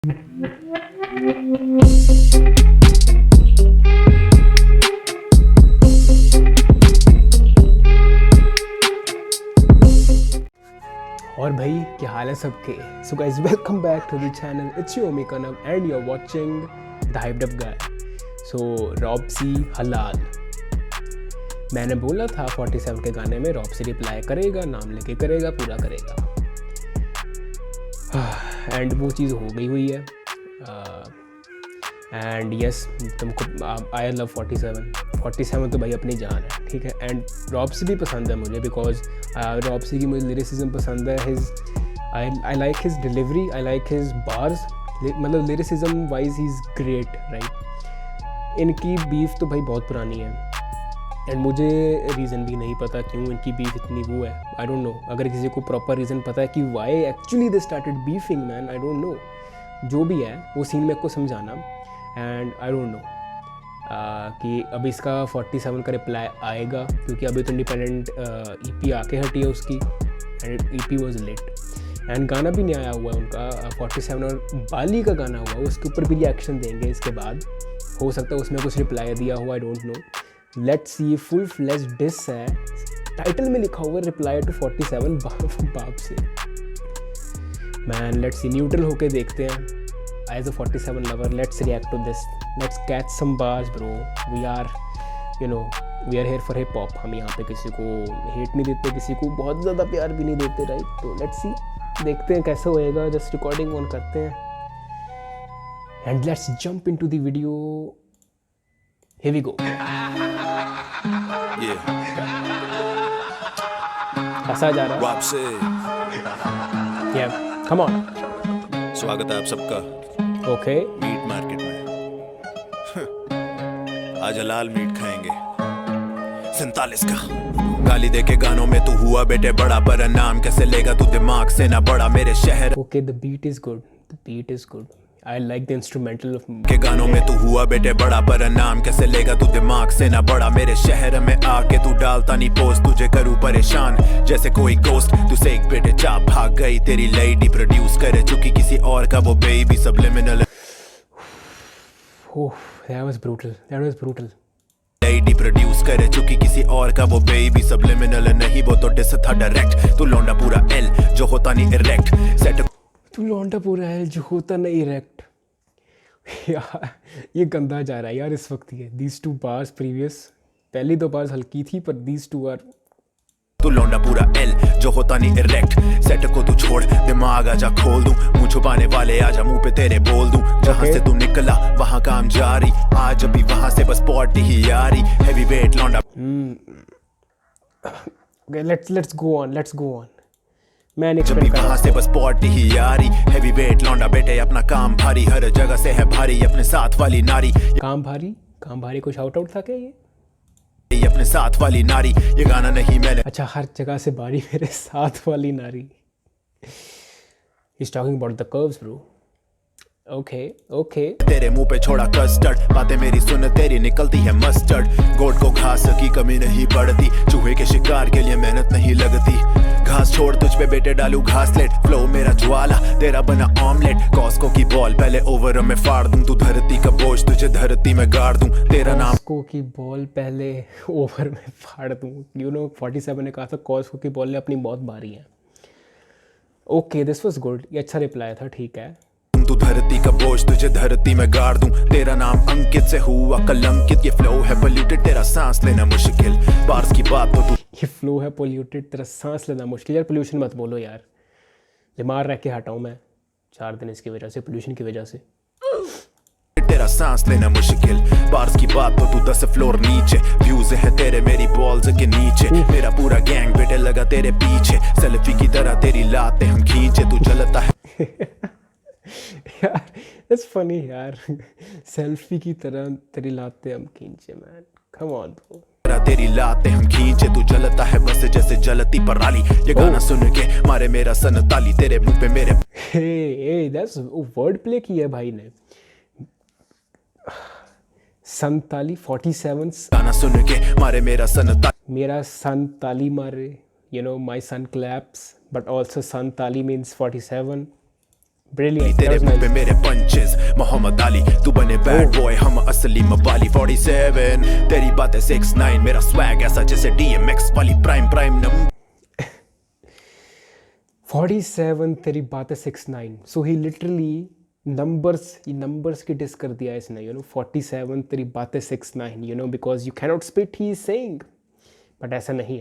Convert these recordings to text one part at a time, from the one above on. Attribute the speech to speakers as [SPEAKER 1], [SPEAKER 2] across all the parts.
[SPEAKER 1] और भाई क्या हाल है सबके। So guys welcome back to the channel, it's your मी कनव and you are watching the hyped up guy. So Ropsy Halal, मैंने बोला था 47 के गाने में रॉब्सी रिप्लाई करेगा, नाम लेके करेगा, पूरा करेगा, एंड वो चीज़ हो गई हुई है। एंड यस, तुमको आई लव 47 तो भाई अपनी जान है, ठीक है। एंड रॉब्सी भी पसंद है मुझे, बिकॉज रॉब्सी की मुझे लिरिसिज्म पसंद है। I like his delivery, I like his bars, मतलब lyricism wise he is great, right. इनकी बीफ तो भाई बहुत पुरानी है, एंड मुझे रीज़न भी नहीं पता क्यों इनकी बीफ इतनी वो है। आई डोंट नो, अगर किसी को प्रॉपर रीज़न पता है कि why actually they started beefing, man I don't know. जो भी है वो सीन मेरे को समझाना। एंड आई डोंट नो कि अब इसका 47 का रिप्लाई आएगा, क्योंकि अभी तो इंडिपेंडेंट EP आके हटी है उसकी, and EP was late, and गाना भी नहीं आया हुआ है उनका 47 और बाली का गाना हुआ, उसके ऊपर भी रिएक्शन देंगे इसके बाद। हो सकता है उसमें कुछ रिप्लाई दिया हुआ, I don't know. Let's see. Full fleshed diss है, टाइटल में लिखा हुआ है रिप्लाई टू 47 बाप से। मैन लेट्स सी, न्यूट्रल होके देखते हैं। As a 47 lover, let's react to this, let's catch some bars bro. We are here for hip hop. हम यहाँ पे किसी को हेट नहीं देते, किसी को बहुत ज़्यादा प्यार भी नहीं देते, राइट। तो लेट्स सी, देखते हैं कैसे होएगा। जस्ट रिकॉर्डिंग ऑन करते हैं and let's jump into the video. Here we go. हंसा जा रहा है, कम ऑन।
[SPEAKER 2] स्वागत है आप सबका
[SPEAKER 1] ओके
[SPEAKER 2] मीट मार्केट में। आज हलाल मीट खाएंगे 47 का। गाली दे के गानों में तू हुआ बेटे बड़ा, पर नाम कैसे लेगा तू दिमाग से ना बड़ा। मेरे शहर
[SPEAKER 1] okay, the beat is good, the beat is good. I like the instrumental
[SPEAKER 2] के गानों में तू हुआ बेटे बड़ा, पर नाम कैसे लेगा तू दिमाग से ना बड़ा। मेरे शहर में आके तू डालता नहीं पोस्ट, तुझे करूँ परेशान जैसे कोई गोस्ट। तू से एक बेटे चाप भाग गई, तेरी लेडी प्रोड्यूस करे चुकी किसी और का वो baby subliminal.
[SPEAKER 1] Oh, that was brutal, that was brutal।
[SPEAKER 2] Lady produce करे चुकी किसी और का वो बेबी सब्लिमिनल नहीं, वो तो डिस था डायरेक्ट। तू लौंडा पूरा एल जो होता नहीं इरेक्ट, सेट
[SPEAKER 1] तू लौंडा पूरा है जो होता नहीं इरेक्ट। यार ये गंदा जा रहा है यार इस वक्त। ये दीज टू बार्स प्रीवियस, पहली दो बार्स हल्की थी, पर दीज टू आर।
[SPEAKER 2] तू लौंडा पूरा एल जो होता नहीं इरेक्ट, सेट को तू छोड़ दिमाग आजा खोल दूं। मुंह छुपाने वाले आजा मुंह पे तेरे बोल दूं। जहां से तू निकला वहां काम जारी, आज अभी वहां से बस पॉटी ही यारी। हैवी वेट लौंडा।
[SPEAKER 1] Okay, let's go on. मैं
[SPEAKER 2] जब भी वहां से बस पॉटी ही यारी। हैवी वेट लौंडा बेटे अपना काम भारी, हर जगह से है भारी अपने साथ वाली नारी।
[SPEAKER 1] काम भारी को शाउट आउट था क्या ये?
[SPEAKER 2] अपने साथ वाली नारी, ये गाना नहीं मैंने।
[SPEAKER 1] अच्छा, हर जगह से भारी मेरे साथ वाली नारी। He's talking about the curves, bro. Okay.
[SPEAKER 2] तेरे मुंह पे छोड़ा कस्टर्ड, बातें मेरी सुन तेरी निकलती है मस्टर्ड। गोट को घास की कमी नहीं पड़ती, चूहे के शिकार के लिए मेहनत नहीं लगती। घास छोड़ तुझ पे बेटे डालू घासलेट, फ्लो मेरा ज्वाला तेरा बना ऑमलेट। कॉस्को की बॉल पहले ओवर में फाड़ दूं, तू धरती का बोझ तुझे धरती में गाड़ दूं। तेरा नाम
[SPEAKER 1] कॉस्को की बॉल पहले ओवर में फाड़ दूं। 47 ने कहा था कॉस्को की बॉल ने अपनी बहुत मारी है। ओके, दिस वाज गुड, ये अच्छा रिप्लाई था, ठीक है।
[SPEAKER 2] तू धरती का बोझ तुझे धरती में गाड़ दूं। तेरा नाम अंकित से हुआ कलंकित, ये फ्लो है पोल्यूटेड तेरा सांस लेना मुश्किल। बार्स की बात तो तू,
[SPEAKER 1] ये फ्लो है पोल्यूटेड तेरा सांस लेना मुश्किल। यार पोल्यूशन मत बोलो यार, बीमार रह के हटाऊं मैं 4 दिन इसकी वजह से, पोल्यूशन की वजह से।
[SPEAKER 2] तेरा सांस लेना मुश्किल। बार्स की बात तो तू 10 फ्लोर नीचे, व्यूज है तेरे मेरी बॉल्स के नीचे। मेरा पूरा गैंग बेटे लगा तेरे पीछे, सेल्फी की तरह तेरी लाते हम खींचे। तू जलता है
[SPEAKER 1] यार, इट्स फनी यार। सेल्फी की तरह तेरी लाते हम खींचे, मैन कम ऑन ब्रो।
[SPEAKER 2] तेरी लाते हम खींचे, तू जलता है बस जैसे जलती पराली। ये गाना सुन के मारे मेरा सन ताली, तेरे मुंह पे मेरे।
[SPEAKER 1] हे दैट्स वर्ड प्ले किया है भाई ने। संताली 47
[SPEAKER 2] गाना सुन के मारे मेरा सन ताली,
[SPEAKER 1] मेरा सन ताली मारे। माई सन क्लैप्स, बट ऑल्सो सन ताली मीन्स 47। Brilliant.
[SPEAKER 2] तेरे
[SPEAKER 1] That was
[SPEAKER 2] मुंह पे
[SPEAKER 1] nice.
[SPEAKER 2] मेरे पंचेस मोहम्मद अली तू बने बैड बॉय हम असली मवाली 47 तेरी बातें 6-9 मेरा स्वैग ऐसा जैसे DMX वाली प्राइम नंबर
[SPEAKER 1] 47 तेरी बातें 6-9. So he literally numbers की डिस कर दिया इसने, 47 तेरी बातें 6-9, because you cannot spit, he is saying. But ऐसा नहीं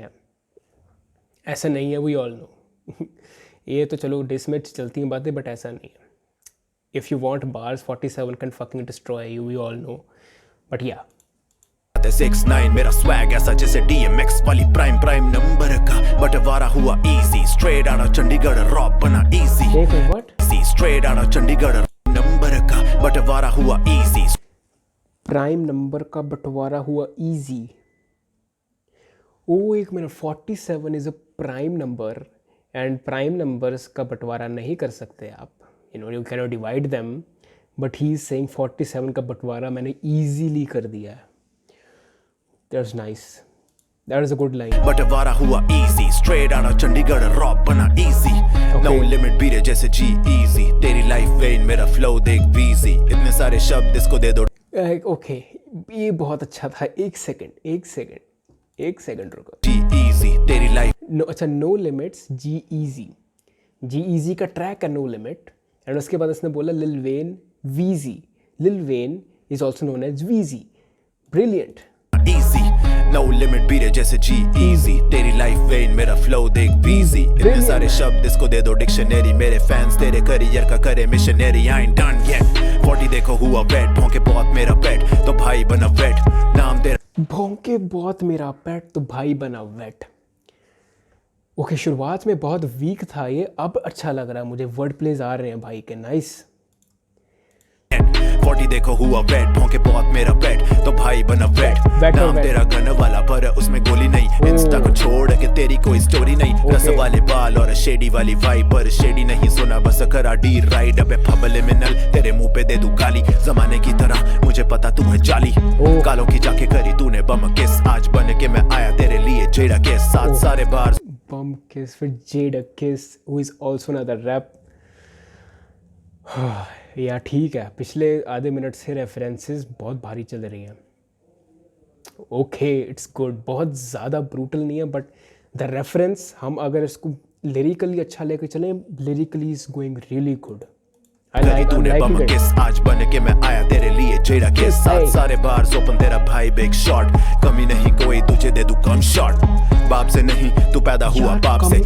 [SPEAKER 1] है, we all know. ये तो चलो डिस में चलती हैं बातें, बट ऐसा नहीं है. If you want bars, 47 can fucking destroy you, we all know. But yeah.
[SPEAKER 2] 6-9 मेरा स्वैग ऐसा जैसे DMX वाली प्राइम नंबर का बंटवारा हुआ easy straight out of Chandigarh रॉप बना easy
[SPEAKER 1] What?
[SPEAKER 2] easy straight out of Chandigarh number का बंटवारा हुआ easy
[SPEAKER 1] प्राइम नंबर का बंटवारा हुआ easy. ओ एक minute, 47 is a prime number and prime numbers का बंटवारा नहीं कर सकते आप, you can not divide them, but he is saying 47 का बंटवारा मैंने ईजीली कर दिया है. That's nice, that is a good line.
[SPEAKER 2] बंटवारा हुआ easy straight out of Chandigarh रॉप बना easy no limit बीरे जैसे G easy तेरी लाइफ वेन मेरा फ्लो देख बीजी इतने सारे शब्द इसको दे दो.
[SPEAKER 1] ओके, ये बहुत अच्छा था. एक सेकंड रुको.
[SPEAKER 2] G easy तेरी लाइफ
[SPEAKER 1] नो, अच्छा, नो लिमिट्स, जी इजी का ट्रैक है नो लिमिट, एंड उसके बाद उसने बोला Lil Wayne Weezy. Lil Wayne is also known as Weezy. Brilliant.
[SPEAKER 2] easy no limit बीरे जैसे G easy तेरी लाइफ वेन मेरा फ्लो देख बीजी इतने सारे शब्द इसको दे दो डिक्शनरी मेरे फैंस तेरे करियर का करे missionary I ain't done yet 40 देखो हुआ वेट भौंके बहुत मेरा पेट तो भाई बना वेट नाम तेरा
[SPEAKER 1] भौंके बहुत मेरा पेट तो भाई बना वेट. ओके, शुरुआत में बहुत वीक था ये, अब अच्छा लग रहा है मुझे. वर्ड प्लेज आ रहे हैं भाई के, नाइस.
[SPEAKER 2] 40 देखो हुआ वेट भौंके बहुत मेरा पेट तो भाई बना वेट नाम तेरा गन वाला पर उसमें गोली नहीं इंस्टा को छोड़ के तेरी कोई स्टोरी नहीं रस वाले बाल और शेडी वाली वाइब पर शेडी नहीं सुना बस करा डी राइड अबे फबले में नल तेरे मुंह पे दे दूं गाली जमाने की तरह मुझे पता तू है जाली कालों की जाके करी तूने बम किस आज बन के मैं आया तेरे लिए जेड़ा के साथ सारे बार
[SPEAKER 1] बम किस फिर जेडा किस who is also another rap. या ठीक है, पिछले आधे मिनट से रेफरेंसेस बहुत भारी चल रही हैं. Okay, it's good. बहुत ज़्यादा ब्रूटल नहीं है, बट द रेफरेंस हम अगर इसको लिरिकली अच्छा लेके चलें, lyrically is going really good.
[SPEAKER 2] तूने बम किस आज बन के मैं आया तेरे लिए जेड़ा के साथ सारे बार ओपन तेरा भाई बिग शॉट कमी नहीं कोई तुझे दे दूं कम शॉट बाप से नहीं तू पैदा हुआ बाप से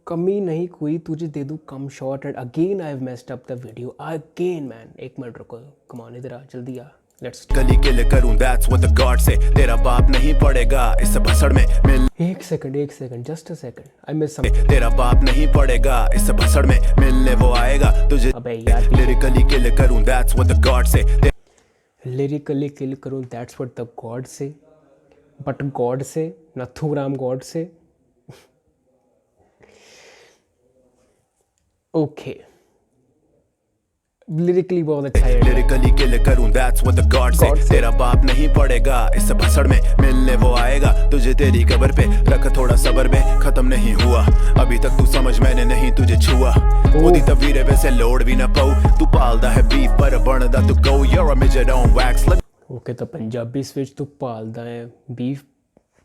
[SPEAKER 1] कमी नहीं कोई तुझे दे दूं कम shot. And again I have messed up the video again man. एक मिनट रुको, कम ऑन, इधर आ, जल्दी आ. लेट्स
[SPEAKER 2] गली के लिए करूं दैट्स व्हाट द गॉड से तेरा बाप नहीं पड़ेगा इस भसड़ में मिल
[SPEAKER 1] एक second, just a second, I miss something.
[SPEAKER 2] तेरा बाप नहीं पड़ेगा इस भसड़ में मिलने वो आएगा तुझे.
[SPEAKER 1] अबे यार,
[SPEAKER 2] लिरिकली किल करूं दैट्स व्हाट द गॉड से
[SPEAKER 1] लिरिकली किल करूं दैट्स व्हाट द गॉड से, बट गॉड से नथुराम गॉड से. ओके, लिरिकली बहुत अच्छा है.
[SPEAKER 2] लिरिकली किल करूं दैट्स व्हाट द गॉड से तेरा बाप नहीं पड़ेगा इस भसड़ में मिलने वो आएगा तुझे तेरी कब्र पे रख थोड़ा सब्र में खत्म नहीं हुआ अभी तक तू समझ मैंने नहीं तुझे छुआ ओदी तवीरे वैसे लोड भी ना पाऊ तू पालदा है बीफ पर बनदा तू गो you are a miser on wax.
[SPEAKER 1] Okay, तो पंजाबी स्विच तू पालदा है बीफ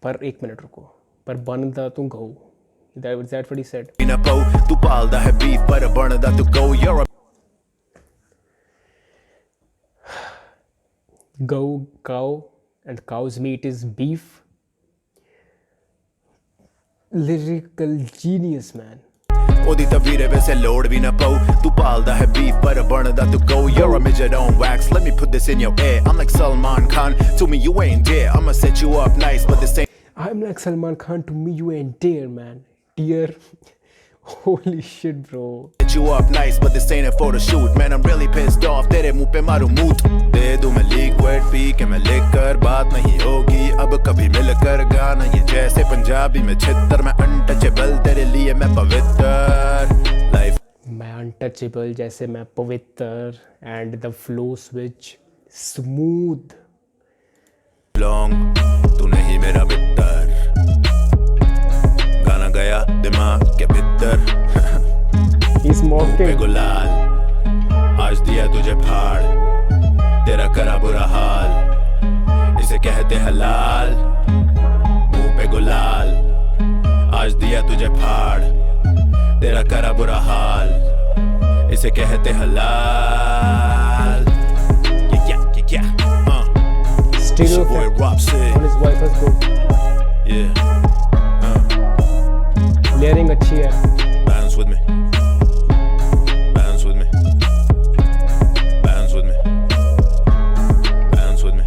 [SPEAKER 1] पर, एक मिनट रुको, पर बनदा तू गऊ. That's what he said.
[SPEAKER 2] तू पालदा है बीफ पर बनदा तू गो you are
[SPEAKER 1] cow and cow's meat is beef. Lyrical genius man.
[SPEAKER 2] ओदी तवीरे वैसे लोड भी ना पाऊ तू पालदा है बीफ पर बनदा तू गो you're a midget on wax let me put this in your ear I'm like Salman Khan to me you ain't there I'ma set you up nice but this ain't
[SPEAKER 1] I'm like Salman Khan to me you ain't there man. Dear, holy shit bro.
[SPEAKER 2] Set you up nice but this ain't a photo shoot man I'm really pissed off तेरे मुंह पे मारूं मूत दे दूं मैं liquid P के मैं liquor बात नहीं होगी अब कभी मिलकर गाना ये जैसे पंजाबी में छितर मैं अनटचेबल तेरे लिए मैं पवित्र लाइफ
[SPEAKER 1] मैं अनटचेबल जैसे मैं पवित्र and the flow switch smooth
[SPEAKER 2] long तू नहीं मेरा मित्र गाना गया दिमाग के भीतर
[SPEAKER 1] He's mocking.
[SPEAKER 2] गुलाल आज दिया तुझे फाड़, तेरा करा बुरा हाल, इसे कहते हलाल, मुंह पे गुलाल। आज दिया तुझे फाड़, तेरा करा बुरा हाल, इसे कहते हलाल। ये क्या
[SPEAKER 1] Stereo
[SPEAKER 2] boy
[SPEAKER 1] effect
[SPEAKER 2] Rob said,
[SPEAKER 1] on his wife is good.
[SPEAKER 2] yeah,
[SPEAKER 1] Layering अच्छी है.
[SPEAKER 2] balance with me, balance with me, balance with me, balance with me.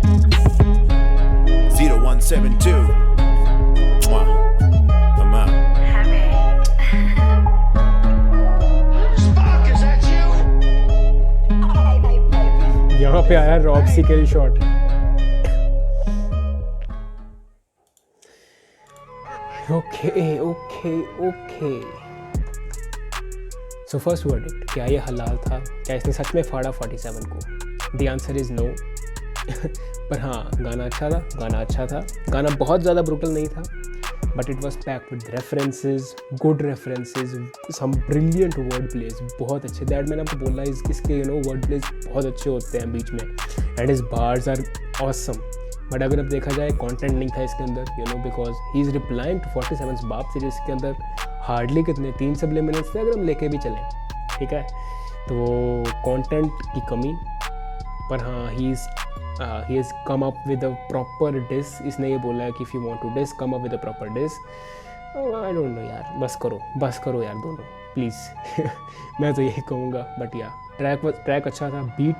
[SPEAKER 2] 0172, mwah, I'm out.
[SPEAKER 3] Spark, is that you?
[SPEAKER 1] यहाँ पे आया Ropsy kill shot. Okay. So first verdict, क्या ये हलाल था? क्या इसने सच में फाड़ा 47 को? The answer is no. पर हाँ, गाना अच्छा था. गाना बहुत ज़्यादा ब्रूटल नहीं था, but it was packed with references, good references, some brilliant word plays, बहुत अच्छे. दैट मैंने आपको बोला, इसके वर्ड प्लेज बहुत अच्छे होते हैं बीच में, and his bars are awesome. But अगर अब देखा जाए, कंटेंट नहीं था इसके अंदर, because he is replying to 47 बाप से, जिसके अंदर हार्डली कितने 3 सब्लिमिनल्स थे अगर हम लेके भी चलें, ठीक है. तो कंटेंट की कमी. पर हाँ, he has come up with a proper diss. इसने ये बोला है कि if you want to diss, come up with a proper diss. I don't know यार, बस करो यार दोनों, प्लीज़. मैं तो यही कहूँगा. बट या ट्रैक अच्छा था, बीट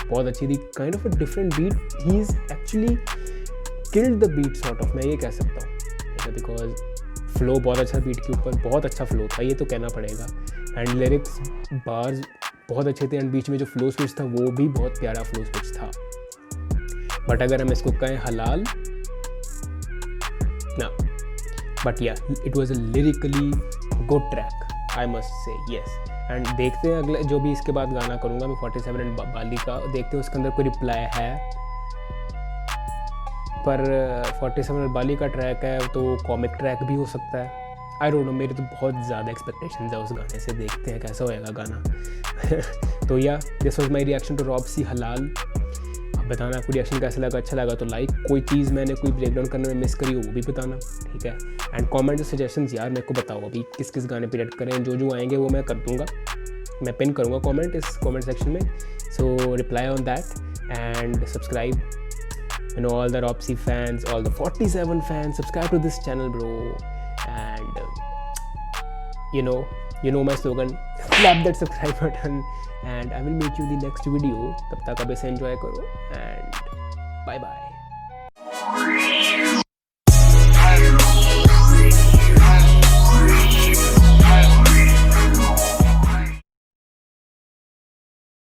[SPEAKER 1] बहुत अच्छी थी, kind of a different beat. He is actually killed the beat sort of, मैं ये कह सकता हूँ, ठीक है. बिकॉज फ्लो बहुत अच्छा, बीट के ऊपर बहुत अच्छा फ्लो था, ये तो कहना पड़ेगा. एंड लिरिक्स, बार्स बहुत अच्छे थे, एंड बीच में जो फ्लो स्विच था वो भी बहुत प्यारा फ्लो स्विच था. बट अगर हम इसको कहें हलाल ना, बट या it was a lyrically good track, I must say, yes. And देखते हैं अगले जो भी इसके बाद गाना करूँगा मैं 47 एंड बाली का, देखते हैं उसके अंदर कोई रिप्लाई है. पर 47 और बाली का ट्रैक है तो कॉमिक ट्रैक भी हो सकता है. आई डोंट नो, मेरे तो बहुत ज़्यादा एक्सपेक्टेशंस है उस गाने से. देखते हैं कैसा होएगा गाना. तो yeah this was my reaction to Ropsy Halal. अब बताना आपको रिएक्शन कैसा लगा. अच्छा लगा तो लाइक, कोई चीज़ मैंने कोई ब्रेकडाउन करने में मिस करी हो वो भी बताना, ठीक है. एंड कमेंट सजेशंस यार मेरे को बताओ अभी किस गाने पे रिएक्ट करें. जो आएंगे वो मैं कर दूँगा, मैं पिन करूँगा कमेंट इस कमेंट सेक्शन में. So reply on that and subscribe. all the Ropsy fans, all the 47 fans, subscribe to this channel, bro. And you know my slogan, slap that subscribe button, and I will meet you in the next video. तब तक अब इसे enjoy करो and bye bye.